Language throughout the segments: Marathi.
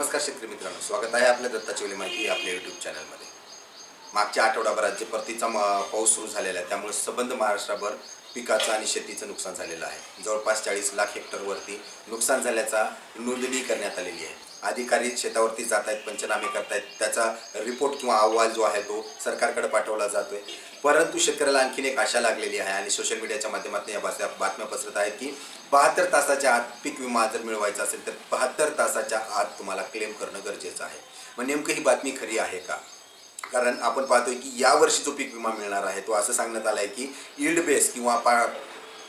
नमस्कार शेतकरी मित्रांनो, स्वागत आहे आपल्या दत्ताची माहिती आपल्या यूट्यूब चॅनलमध्ये। मागच्या आठवड्याभरात जे परतीचा पाऊस सुरू झालेला आहे त्यामुळे संबंध महाराष्ट्रभर पिकाचं आणि शेतीचं नुकसान झालेलं आहे। जवळपास 40 लाख हेक्टरवरती नुकसान झाल्याचा नोंदणी करण्यात आलेली आहे। अधिकारी शेतावरती जात आहेत, पंचनामे करतायत, त्याचा रिपोर्ट किंवा अहवाल जो आहे तो सरकारकडे पाठवला जातोय। परंतु शेतकऱ्याला आणखीन एक आशा लागलेली आहे आणि सोशल मीडियाच्या माध्यमातून या बातम्या पसरत आहेत की 72 तासाच्या आत पीक विमा जर मिळवायचा असेल तर 72 तासाच्या आत तुम्हाला क्लेम करणं गरजेचं आहे। मग नेमकं ही बातमी खरी आहे का? कारण आपण पाहतोय की यावर्षी जो पीक विमा मिळणार आहे तो असं सांगण्यात आलं आहे की यील्ड बेस किंवा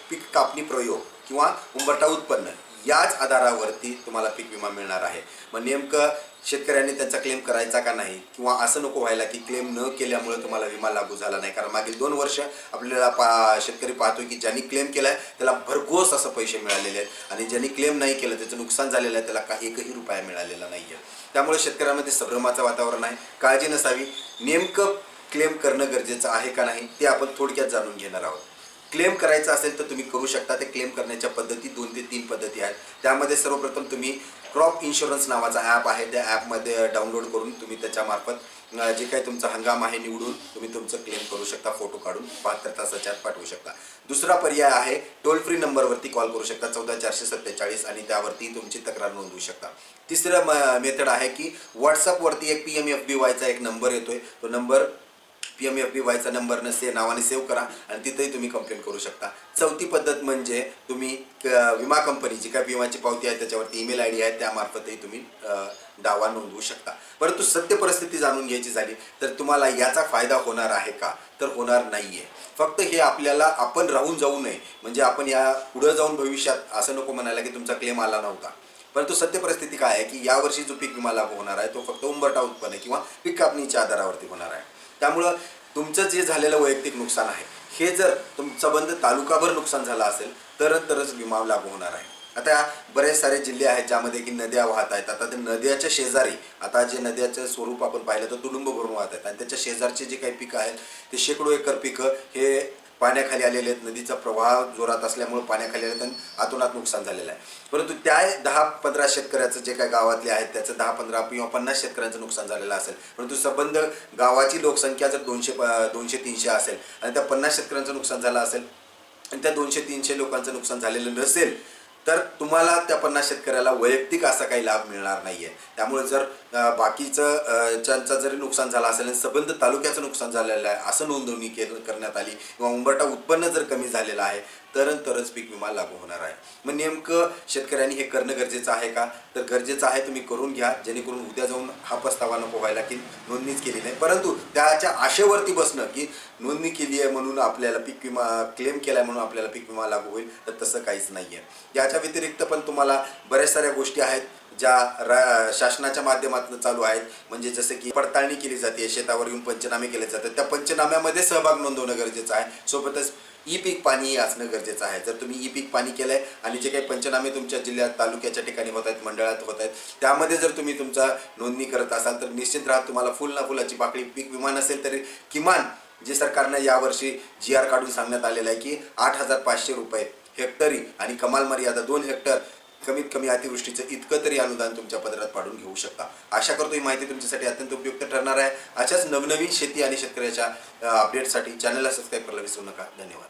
पीक कापणी प्रयोग किंवा उंबरठा उत्पन्न याच आधारावरती तुम्हाला पीक विमा मिळणार आहे। मग नेमकं शेतकऱ्यांनी त्यांचा क्लेम करायचा का नाही, किंवा असं नको व्हायला की क्लेम न केल्यामुळे तुम्हाला विमा लागू झाला नाही। कारण मागील 2 वर्ष आपल्याला शेतकरी पाहतोय की ज्यांनी क्लेम केलाय त्याला भरघोस असं पैसे मिळालेले आहेत आणि ज्यांनी क्लेम नाही केलं त्याचं नुकसान झालेलं आहे, त्याला एकही रुपया मिळालेला नाही आहे। त्यामुळे शेतकऱ्यांमध्ये संभ्रमाचं वातावरण आहे, काळजी नसावी। नेमकं क्लेम करणं गरजेचं आहे का नाही ते आपण थोडक्यात जाणून घेणार आहोत। क्लेम करायचं असेल तर तुम्ही करू शकता। ते क्लेम करण्याच्या पद्धती 2 ते 3 पद्धती आहेत। त्यामध्ये सर्वप्रथम तुम्ही क्रॉप इन्शुरन्स नावाचा ॲप आहे, त्या ॲपमध्ये डाउनलोड करून तुम्ही त्याच्यामार्फत जे काही तुमचा हंगाम आहे निवडून तुम्ही तुमचं क्लेम करू शकता, फोटो काढून 72 तासाच्या आत पाठवू शकता। दुसरा पर्याय आहे टोल फ्री नंबरवरती कॉल करू शकता 14447 आणि त्यावरती तुमची तक्रार नोंदवू शकता। तिसरं मेथड आहे की व्हॉट्सअपवरती एक PMFBYचा एक नंबर येतोय, तो नंबर PMFBYचा नंबर नावाने सेव्ह करा आणि तिथेही तुम्ही कंप्लेंट करू शकता। चौथी पद्धत म्हणजे तुम्ही विमा कंपनी जी काय विमाची पावती आहे त्याच्यावरती ईमेल ID आहे त्यामार्फतही तुम्ही दावा नोंदवू शकता। परंतु सत्य परिस्थिती जाणून घ्यायची झाली तर तुम्हाला याचा फायदा होणार आहे का? तर होणार नाहीये। फक्त हे आपल्याला आपण राहून जाऊ नये, म्हणजे आपण या पुढे जाऊन भविष्यात असं नको म्हणायला की तुमचा क्लेम आला नव्हता। परंतु सत्य परिस्थिती काय आहे की यावर्षी जो पीक विमा लागू होणार आहे तो फक्त उंबरठा उत्पन्न किंवा पीक कापणीच्या आधारावरती होणार आहे। त्यामुळं तुमचं जे झालेलं वैयक्तिक नुकसान आहे हे जर तुमचं तालुकाभर नुकसान झालं असेल तरच विमा लागू होणार आहे। आता बरेच सारे जिल्हे आहेत ज्यामध्ये की नद्या वाहत आहेत। आता ते नद्याच्या शेजारी, आता जे नद्याचं स्वरूप आपण पाहिलं तर तुडुंब भरून वाहत आहेत आणि त्याच्या शेजारचे जे काही पिकं आहेत ते शेकडो एकर पिकं हे पाण्याखाली आलेले आहेत। नदीचा प्रवाह जोरात असल्यामुळे पाण्याखाली आले आणि आतोनात नुकसान झालेलं आहे। परंतु त्या 10-15 शेतकऱ्याचं जे काही गावातले आहेत त्याचं 10-15 किंवा 50 शेतकऱ्यांचं नुकसान झालेलं असेल, परंतु संबंध गावाची लोकसंख्या जर 200-300 असेल आणि त्या 50 शेतकऱ्यांचं नुकसान झालं असेल आणि त्या 200-300 लोकांचं नुकसान झालेलं नसेल तर तुम्हाला त्या 50 शेतकऱ्याला वैयक्तिक असा काही लाभ मिळणार नाहीये। त्यामुळे जर बाकीचं ज्यांचं जरी नुकसान झालं असेल आणि संबंध तालुक्याचं नुकसान झालेलं आहे असं नोंदणी करण्यात आली किंवा उंबरठा उत्पन्न जर कमी झालेलं आहे तरच पीक विमा लागू होणार आहे। मग नेमकं शेतकऱ्यांनी हे करणं गरजेचं आहे का? तर गरजेचं आहे, तुम्ही करून घ्या, जेणेकरून उद्या जाऊन हा पस्तावा नको व्हायला की नोंदणीच केली नाही। परंतु त्याच्या आशेवरती बसणं की नोंदणी केली आहे म्हणून आपल्याला पीक विमा क्लेम केला म्हणून आपल्याला पीक विमा लागू होईल तर तसं काहीच नाही आहे। याच्या व्यतिरिक्त पण तुम्हाला बऱ्याच साऱ्या गोष्टी आहेत ज्या शासनाच्या माध्यमातून चालू आहेत, म्हणजे जसे की पडताळणी केली जाते, शेतावर येऊन पंचनामे केले जातात, त्या पंचनाम्यामध्ये सहभाग नोंदवणं गरजेचं आहे। सोबतच ई-पीक पाणी असणं गरजेचं आहे। जर तुम्ही ई-पीक पाणी केलंय आणि जे काही पंचनामे तुमच्या जिल्ह्यात तालुक्याच्या ठिकाणी होत आहेत, मंडळात होत आहेत, त्यामध्ये जर तुम्ही तुमचा नोंदणी करत असाल तर निश्चित राहत तुम्हाला फुल ना फुलाची पाकळी पीक विमा नसेल तरी किमान जे सरकारनं यावर्षी GR काढून सांगण्यात आलेलं आहे की 8,500 रुपये हेक्टरी आणि कमाल मर्यादा 2 हेक्टर कमीत कमी अतिवृष्टीचं इतकं तरी अनुदान तुमच्या पदरात पाडून घेऊ शकता। आशा करतो ही माहिती तुमच्यासाठी अत्यंत उपयुक्त ठरणार आहे। अशाच नवनवीन शेती आणि शेतकऱ्याच्या अपडेटसाठी चॅनलला सबस्क्राईब करायला विसरू नका। धन्यवाद।